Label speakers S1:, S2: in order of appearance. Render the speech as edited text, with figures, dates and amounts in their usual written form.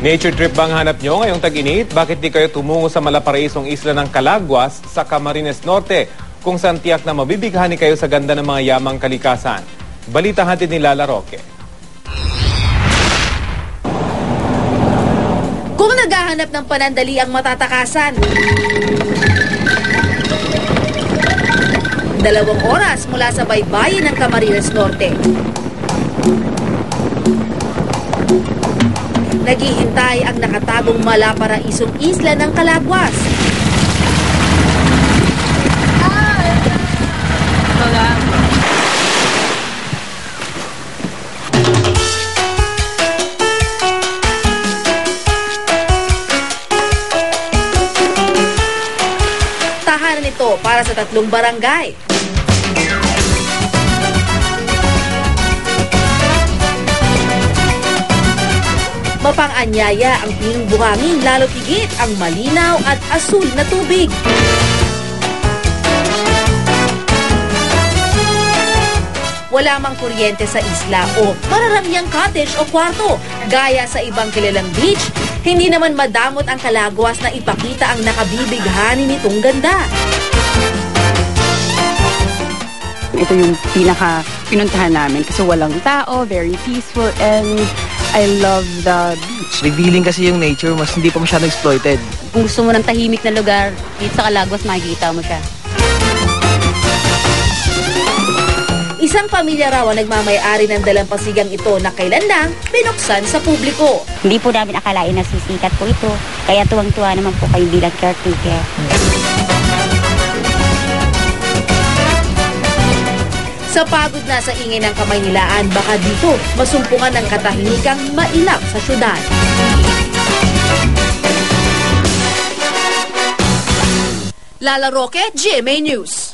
S1: Nature trip ba ang hanap nyo ngayong tag-init? Bakit di kayo tumungo sa malaparaisong isla ng Calaguas sa Camarines Norte kung saan tiyak na mabibighani kayo sa ganda ng mga yamang kalikasan? Balita hatid ni Lala Roque.
S2: Kung naghahanap ng panandali ang matatakasan, 2 oras mula sa baybayin ng Camarines Norte. Naghihintay ang nakatagong malaparaisong isla ng Calaguas. Tahanan ito para sa 3 barangay. Mapang-anyaya ang piling buhangin, lalo tigit ang malinaw at asul na tubig. Wala mang kuryente sa isla o mararamyang cottage o kwarto. Gaya sa ibang kilalang beach, hindi naman madamot ang Calaguas na ipakita ang nakabibighani nitong ganda.
S3: Ito yung pinaka-pinuntahan namin kasi walang tao, very peaceful, and I love the beach.
S4: Revealing kasi yung nature, mas hindi pa masyadong exploited.
S5: Kung gusto mo ng tahimik na lugar, dito sa Calaguas makikita mo siya.
S2: Isang pamilya raw ang nagmamay-ari ng dalampasigang ito na kailan lang binuksan sa publiko.
S5: Hindi po namin akalain na sisikat po ito. Kaya tuwang-tuwa naman po kayo bilang caretaker.
S2: Sa pagod na sa ingay ng Kamaynilaan, baka dito masumpungan ng katahimikang mailap sa syudad. Lala Roque, GMA News.